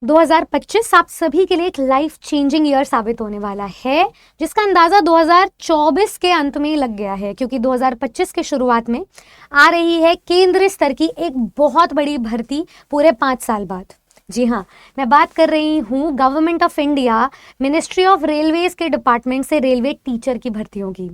2025 आप सभी के लिए एक लाइफ चेंजिंग ईयर साबित होने वाला है, जिसका अंदाजा 2024 के अंत में ही लग गया है, क्योंकि 2025 के शुरुआत में आ रही है केंद्रीय स्तर की एक बहुत बड़ी भर्ती पूरे 5 साल बाद। जी हाँ, मैं बात कर रही हूँ government of India ministry of railways के डिपार्टमेंट से रेलवे टीचर की भर्तियों की।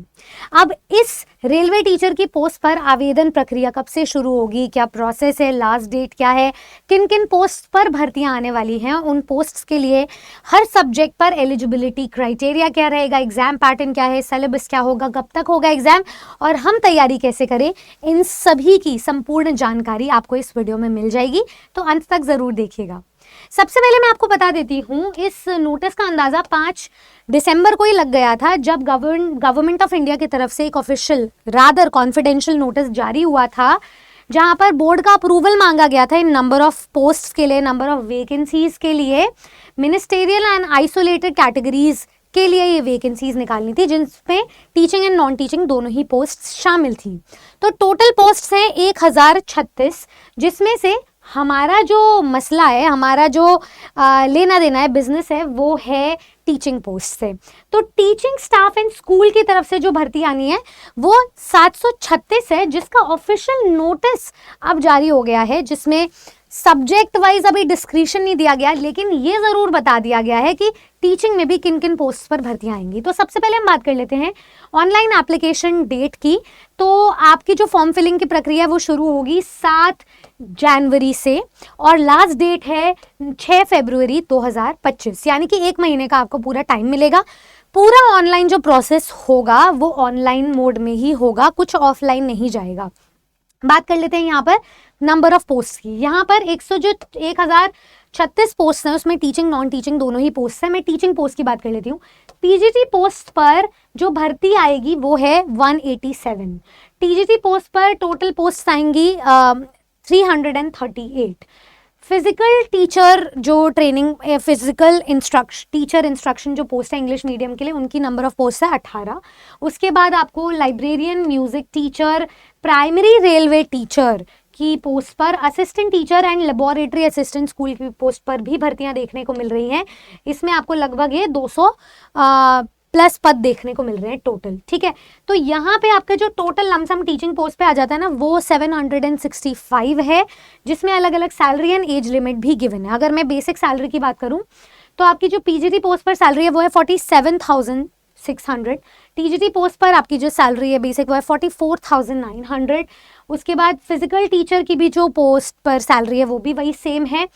अब इस रेलवे टीचर की पोस्ट पर आवेदन प्रक्रिया कब से शुरू होगी, क्या प्रोसेस है, लास्ट डेट क्या है, किन किन पोस्ट पर भर्तियां आने वाली हैं, उन पोस्ट्स के लिए हर सब्जेक्ट पर एलिजिबिलिटी क्राइटेरिया क्या रहेगा, एग्जाम पैटर्न क्या है, सिलेबस क्या होगा, कब तक होगा एग्जाम और हम तैयारी कैसे करें, इन सभी की संपूर्ण जानकारी आपको इस वीडियो में मिल जाएगी, तो अंत तक जरूर देखिएगा। सबसे पहले मैं आपको बता देती हूँ, इस नोटिस का अंदाजा 5 दिसंबर को ही लग गया था, जब गवर्नमेंट ऑफ इंडिया की तरफ से एक ऑफिशियल रादर कॉन्फिडेंशियल नोटिस जारी हुआ था, जहां पर बोर्ड का अप्रूवल मांगा गया था इन नंबर ऑफ पोस्ट्स के लिए, नंबर ऑफ वैकेंसीज के लिए, मिनिस्टेरियल एंड आइसोलेटेड कैटेगरीज के लिए ये वैकेंसीज निकालनी थी, जिसमें टीचिंग एंड नॉन टीचिंग दोनों ही पोस्ट शामिल थी। तो टोटल पोस्ट्स हैं 1036, जिसमें से हमारा जो मसला है, हमारा जो लेना देना है, बिजनेस है, वो है टीचिंग पोस्ट से। तो टीचिंग स्टाफ एंड स्कूल की तरफ से जो भर्ती आनी है वो 736 है, जिसका ऑफिशियल नोटिस अब जारी हो गया है, जिसमें सब्जेक्ट वाइज अभी डिस्क्रिप्शन नहीं दिया गया, लेकिन ये जरूर बता दिया गया है कि टीचिंग में भी किन किन पोस्ट पर भर्तियां आएंगी। तो सबसे पहले हम बात कर लेते हैं ऑनलाइन एप्लीकेशन डेट की। तो आपकी जो फॉर्म फिलिंग की प्रक्रिया वो शुरू होगी 7 जनवरी से और लास्ट डेट है 6 फरवरी 2025, यानी कि 1 महीने का आपको पूरा टाइम मिलेगा। पूरा ऑनलाइन जो प्रोसेस होगा वो ऑनलाइन मोड में ही होगा, कुछ ऑफलाइन नहीं जाएगा। बात कर लेते हैं यहाँ पर नंबर ऑफ पोस्ट की। यहाँ पर 1036 पोस्ट हैं, उसमें टीचिंग नॉन टीचिंग दोनों ही पोस्ट हैं। मैं टीचिंग पोस्ट की बात कर लेती हूँ। पीजीटी पोस्ट पर जो भर्ती आएगी वो है 187। टीजीटी पोस्ट पर टोटल पोस्ट आएंगी 338। फिजिकल टीचर जो ट्रेनिंग, फिजिकल टीचर इंस्ट्रक्शन जो पोस्ट है इंग्लिश मीडियम के लिए, उनकी नंबर ऑफ पोस्ट है 18। उसके बाद आपको librarian, music teacher, primary railway teacher की पोस्ट पर, assistant teacher and laboratory assistant school की पोस्ट पर भी भर्तियां देखने को मिल रही हैं। इसमें आपको लगभग ये 200 प्लस पद देखने को मिल रहे हैं टोटल, ठीक है। तो यहाँ पे आपका जो टोटल लमसम टीचिंग पोस्ट पे आ जाता है ना, वो 765 है, जिसमें अलग अलग सैलरी एंड एज लिमिट भी गिवन है। अगर मैं बेसिक सैलरी की बात करूँ तो आपकी जो पीजीटी पोस्ट पर सैलरी है वो है 47,600। टीजीटी पोस्ट पर आपकी जो सैलरी है बेसिक वो है 44,900। उसके बाद फिजिकल टीचर की भी जो पोस्ट पर सैलरी है वो भी वही सेम है।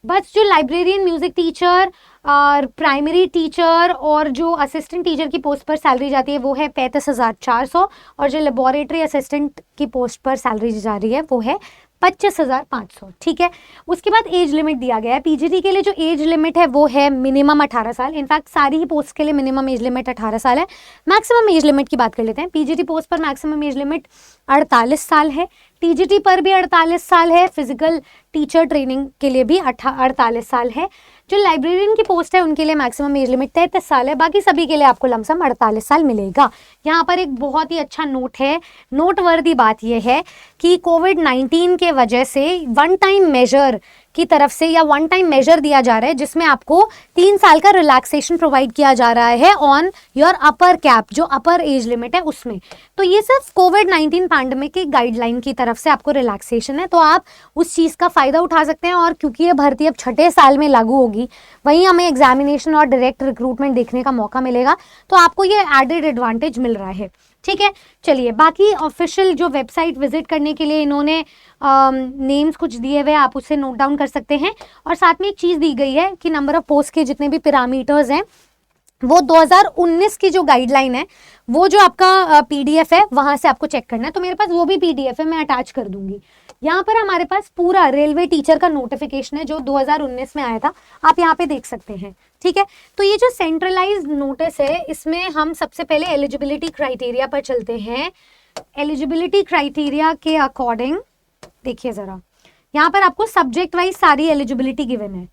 बस जो लाइब्रेरियन, म्यूजिक टीचर और प्राइमरी टीचर और जो असिस्टेंट टीचर की पोस्ट पर सैलरी जाती है वो है 35,400 और जो लेबोरेटरी असिस्टेंट की पोस्ट पर सैलरी जा रही है वो है 25,500, ठीक है। उसके बाद एज लिमिट दिया गया है। पीजीटी के लिए जो एज लिमिट है वो है मिनिमम 18 साल। इनफैक्ट सारी ही पोस्ट के लिए मिनिमम एज लिमिट 18 साल है। मैक्सिमम एज लिमिट की बात कर लेते हैं। पीजीटी पोस्ट पर मैक्सिमम एज लिमिट 48 साल है, टीजीटी पर भी 48 साल है, फिजिकल टीचर ट्रेनिंग के लिए भी 48 साल है। जो लाइब्रेरियन की पोस्ट है उनके लिए मैक्सिमम एज लिमिट 33 साल है, बाकी सभी के लिए आपको लमसम 48 साल मिलेगा। यहाँ पर एक बहुत ही अच्छा नोट है, नोटवर्दी बात यह है कि कोविड-19 के वजह से वन टाइम मेजर की तरफ से या वन टाइम मेजर दिया जा रहा है, जिसमें आपको 3 साल का रिलैक्सेशन प्रोवाइड किया जा रहा है ऑन योर अपर कैप, जो अपर एज लिमिट है उसमें। तो ये सिर्फ कोविड-19 पैंडेमिक की गाइडलाइन की तरफ से आपको रिलैक्सेशन है, तो आप उस चीज़ का फ़ायदा उठा सकते हैं। और क्योंकि ये भर्ती अब 6ठे साल में लागू होगी, वहीं हमें एग्जामिनेशन और डायरेक्ट रिक्रूटमेंट देखने का मौका मिलेगा, तो आपको ये एडेड एडवांटेज मिल रहा है, ठीक है। चलिए, बाकी ऑफिशियल जो वेबसाइट विजिट करने के लिए इन्होंने नेम्स कुछ दिए हुए, आप उसे नोट डाउन कर सकते हैं। और साथ में एक चीज़ दी गई है कि नंबर ऑफ पोस्ट के जितने भी पैरामीटर्स हैं वो 2019 की जो गाइडलाइन है, वो जो आपका पीडीएफ है वहाँ से आपको चेक करना है। तो मेरे पास वो भी पीडीएफ है, मैं अटैच कर दूंगी। यहाँ पर हमारे पास पूरा रेलवे टीचर का नोटिफिकेशन है जो 2019 में आया था, आप यहाँ पे देख सकते हैं, ठीक है। तो ये जो सेंट्रलाइज्ड नोटिस है, इसमें हम सबसे पहले एलिजिबिलिटी क्राइटेरिया पर चलते हैं। एलिजिबिलिटी क्राइटेरिया के अकॉर्डिंग देखिए जरा, यहाँ पर आपको सब्जेक्ट वाइज सारी एलिजिबिलिटी गिवन है।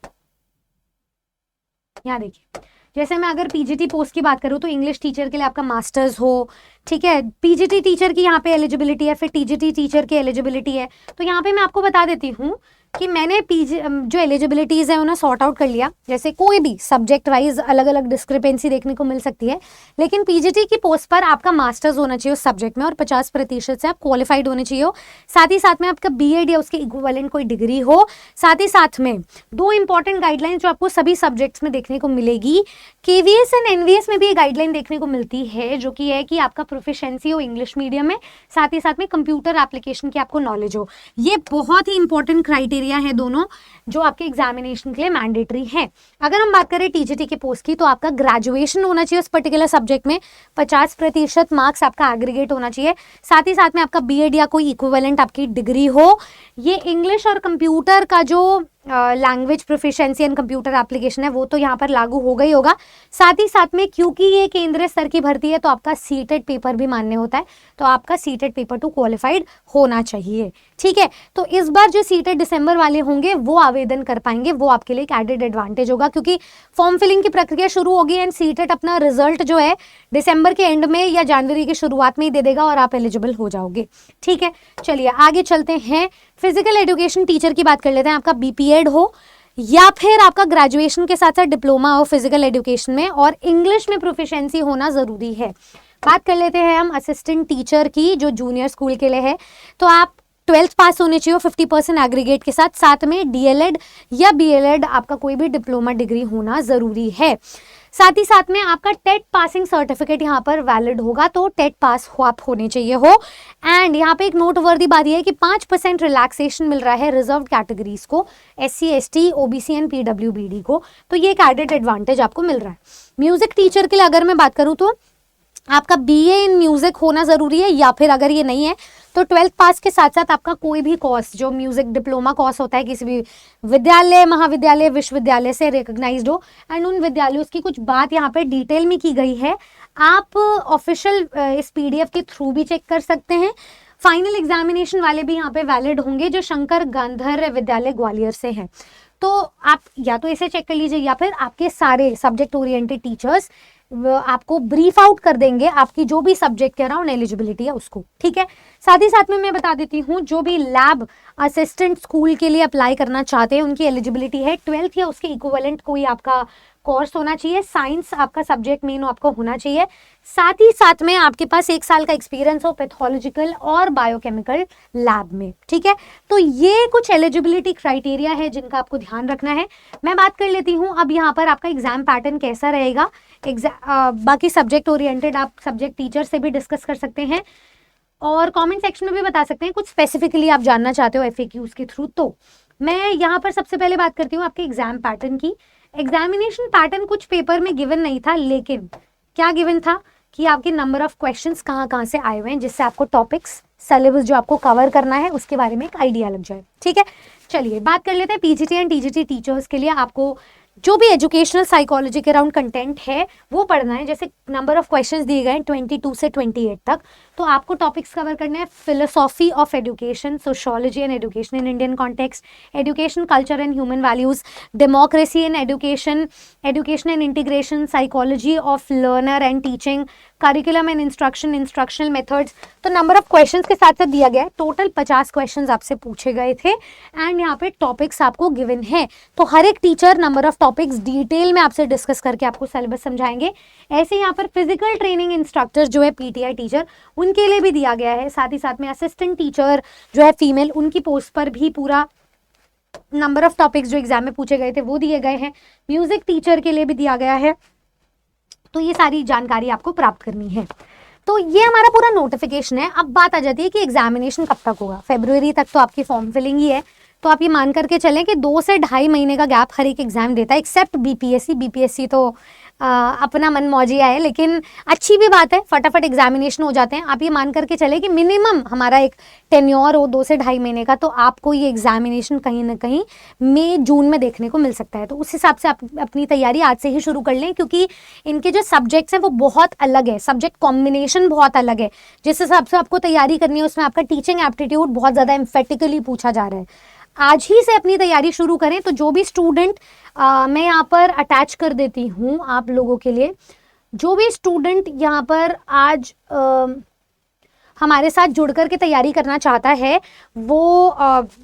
यहाँ देखिए, जैसे मैं अगर पीजीटी पोस्ट की बात करूँ तो इंग्लिश टीचर के लिए आपका मास्टर्स हो, ठीक है, पीजीटी टीचर की यहाँ पे एलिजिबिलिटी है, फिर टीजीटी टीचर की एलिजिबिलिटी है। तो यहाँ पे मैं आपको बता देती हूँ कि मैंने पीजी जो एलिजिबिलिटीज़ है उन्हें सॉर्ट आउट कर लिया, जैसे कोई भी सब्जेक्ट वाइज अलग अलग डिस्क्रिपेंसी देखने को मिल सकती है, लेकिन पीजीटी की पोस्ट पर आपका मास्टर्स होना चाहिए उस सब्जेक्ट में और 50% से आप क्वालिफाइड होने चाहिए हो, साथ ही साथ में आपका बीएड या उसके इक्विवेलेंट कोई डिग्री हो। साथ ही साथ में 2 इंपॉर्टेंट गाइडलाइन जो आपको सभी सब्जेक्ट्स में देखने को मिलेगी, केवीएस एंड एनवीएस में भी गाइडलाइन देखने को मिलती है, जो कि है कि आपका प्रोफिशिएंसी हो इंग्लिश मीडियम में, साथ ही साथ में कंप्यूटर एप्लीकेशन की आपको नॉलेज हो। ये बहुत ही इंपॉर्टेंट क्राइटेरिया है दोनों, जो आपके एग्जामिनेशन के लिए मैंडेटरी है। अगर हम बात करें टीजीटी के पोस्ट की, तो आपका ग्रेजुएशन होना चाहिए उस पर्टिकुलर सब्जेक्ट में, 50% मार्क्स आपका एग्रीगेट होना चाहिए, साथ ही साथ में आपका बीएड या कोई इक्विवेलेंट आपकी डिग्री हो। ये इंग्लिश और कंप्यूटर का जो language proficiency and computer application है वो तो यहाँ पर लागू होगा ही होगा, साथ ही साथ में क्योंकि ये केंद्रीय स्तर की भर्ती है तो आपका सीटेड पेपर भी मान्य होता है, तो आपका सीटेड पेपर 2 क्वालिफाइड होना चाहिए। ठीक है, तो इस बार जो सीटेड दिसंबर वाले होंगे वो आवेदन कर पाएंगे, वो आपके लिए एक एडेड एडवांटेज होगा, क्योंकि फॉर्म फिलिंग की प्रक्रिया शुरू होगी एंड सीटेड अपना रिजल्ट जो है दिसंबर के एंड में या जनवरी की शुरुआत में ही दे देगा और आप एलिजिबल हो जाओगे। ठीक है, चलिए आगे चलते हैं। फिजिकल एजुकेशन टीचर की बात कर लेते हैं। आपका बीपीएड हो या फिर आपका ग्रेजुएशन के साथ साथ डिप्लोमा हो फिजिकल एजुकेशन में और इंग्लिश में प्रोफिशिएंसी होना ज़रूरी है। बात कर लेते हैं हम असिस्टेंट टीचर की, जो जूनियर स्कूल के लिए है, तो आप 12th पास होने चाहिए 50% एग्रीगेट के साथ, साथ में डीएलएड या बीएलएड आपका कोई भी डिप्लोमा डिग्री होना ज़रूरी है। साथ ही साथ में आपका टेट पासिंग सर्टिफिकेट यहाँ पर वैलिड होगा, तो टेट पास हो आप होने चाहिए हो। एंड यहाँ पे एक नोटवर्दी बात यह है कि 5% रिलैक्सेशन मिल रहा है रिजर्व कैटेगरीज को, SC ST OBC and PWBD को, तो ये एक एडेड एडवांटेज आपको मिल रहा है। म्यूजिक टीचर के लिए अगर मैं बात करूँ तो आपका BA इन म्यूजिक होना ज़रूरी है, या फिर अगर ये नहीं है तो 12th पास के साथ साथ आपका कोई भी कोर्स जो म्यूजिक डिप्लोमा कोर्स होता है किसी भी विद्यालय, महाविद्यालय, विश्वविद्यालय से रिकॉग्नाइज्ड हो, एंड उन विद्यालयों की कुछ बात यहाँ पे डिटेल में की गई है, आप ऑफिशियल इस PDF के थ्रू भी चेक कर सकते हैं। फाइनल एग्जामिनेशन वाले भी यहाँ पे वैलिड होंगे जो शंकर गांधर विद्यालय ग्वालियर से हैं, तो आप या तो इसे चेक कर लीजिए या फिर आपके सारे सब्जेक्ट ओरिएंटेड टीचर्स आपको ब्रीफ आउट कर देंगे आपकी जो भी सब्जेक्ट के अराउंड एलिजिबिलिटी है उसको। ठीक है, साथ ही साथ में मैं बता देती हूँ जो भी लैब असिस्टेंट स्कूल के लिए अप्लाई करना चाहते हैं उनकी एलिजिबिलिटी है 12th या उसके इक्विवेलेंट कोई आपका कोर्स होना चाहिए, साइंस आपका सब्जेक्ट मेन आपको होना चाहिए, साथ ही साथ में आपके पास 1 साल का एक्सपीरियंस हो पैथोलॉजिकल और बायोकेमिकल लैब में। ठीक है, तो ये कुछ एलिजिबिलिटी क्राइटेरिया है जिनका आपको ध्यान रखना है। मैं बात कर लेती हूँ अब यहाँ पर आपका एग्जाम पैटर्न कैसा रहेगा। बाकी सब्जेक्ट ओरिएंटेड आप सब्जेक्ट टीचर से भी डिस्कस कर सकते हैं और कमेंट सेक्शन में भी बता सकते हैं कुछ स्पेसिफिकली आप जानना चाहते हो FAQs के थ्रू। तो मैं यहाँ पर सबसे पहले बात करती हूँ आपके एग्जाम पैटर्न की। एग्जामिनेशन पैटर्न कुछ पेपर में गिवन नहीं था, लेकिन क्या गिवन था कि आपके नंबर ऑफ क्वेश्चंस कहाँ से आए हुए हैं, जिससे आपको टॉपिक्स सिलेबस जो आपको कवर करना है उसके बारे में एक आइडिया लग जाए। ठीक है, चलिए बात कर लेते हैं PGT एंड TGT टीचर्स के लिए आपको जो भी एजुकेशनल साइकोलॉजी के अराउंड कंटेंट है वो पढ़ना है। जैसे नंबर ऑफ क्वेश्चंस दिए गए हैं 22 से 28 तक, तो आपको टॉपिक्स कवर करने हैं philosophy of education, sociology and education in Indian context, education culture and human values, democracy in education, education and integration, psychology of learner and teaching, curriculum and instruction, instructional methods. तो number of questions के साथ साथ दिया गया है, total 50 questions आपसे पूछे गए थे एंड यहाँ पे टॉपिक्स आपको गिवन है। तो हर एक teacher number of topics detail में आपसे डिस्कस करके आपको सिलेबस समझाएंगे। ऐसे यहाँ पर फिजिकल ट्रेनिंग इंस्ट्रक्टर जो है PTI टीचर उनके लिए भी दिया गया है, साथ ही साथ में असिस्टेंट टीचर जो है फीमेल उनकी पोस्ट पर भी पूरा नंबर ऑफ टॉपिक्स जो एग्जाम में पूछे गए थे वो दिए गए हैं। म्यूजिक टीचर के लिए भी दिया गया है, तो ये सारी जानकारी आपको प्राप्त करनी है। तो ये हमारा पूरा नोटिफिकेशन है। अब बात आ जाती है कि एग्जामिनेशन कब तक होगा। फरवरी तक तो आपकी फॉर्म फिलिंग ही है, तो आप ये मान करके चलें कि 2 से 2.5 महीने का गैप हर एक एग्जाम देता है, एक्सेप्ट BPSC तो अपना मन मौजिया है, लेकिन अच्छी भी बात है, फटाफट एग्जामिनेशन हो जाते हैं। आप ये मान करके चले कि मिनिमम हमारा एक टेन्योर हो 2 से 2.5 महीने का, तो आपको ये एग्जामिनेशन कहीं ना कहीं मई जून में देखने को मिल सकता है। तो उस हिसाब से आप अपनी तैयारी आज से ही शुरू कर लें, क्योंकि इनके जो सब्जेक्ट्स हैं वो बहुत अलग है, सब्जेक्ट कॉम्बिनेशन बहुत अलग है। जिस हिसाब से आपको तैयारी करनी है उसमें आपका टीचिंग एप्टीट्यूड बहुत ज़्यादा एम्फेटिकली पूछा जा रहा है। आज ही से अपनी तैयारी शुरू करें। तो जो भी स्टूडेंट मैं यहाँ पर अटैच कर देती हूँ आप लोगों के लिए, जो भी स्टूडेंट यहाँ पर आज हमारे साथ जुड़ करके तैयारी करना चाहता है वो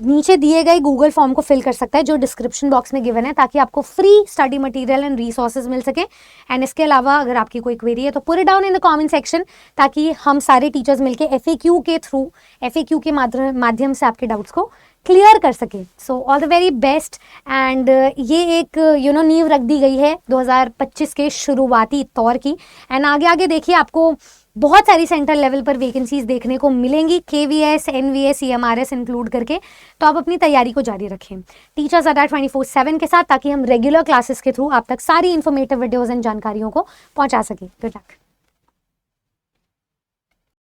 नीचे दिए गए गूगल फॉर्म को फिल कर सकता है जो डिस्क्रिप्शन बॉक्स में गिवन है, ताकि आपको free study material and resources मिल सके। एंड इसके अलावा अगर आपकी कोई क्वेरी है तो put it down in the comment section, ताकि हम सारे टीचर्स मिलके FAQ के थ्रू, FAQ के माध्यम से आपके डाउट्स को क्लियर कर सके। So all the very best. And ये एक नींव रख दी गई है 2025 के शुरुआती तौर की। एंड आगे आगे देखिए आपको बहुत सारी सेंट्रल लेवल पर वैकेंसीज देखने को मिलेंगी, KVS, NVS, EMRS इंक्लूड करके। तो आप अपनी तैयारी को जारी रखें टीचर्स अड्डा 24/7 के साथ, ताकि हम रेगुलर क्लासेस के थ्रू आप तक सारी इन्फॉर्मेटिव वीडियोस एंड जानकारियों को पहुंचा सकें। Good luck.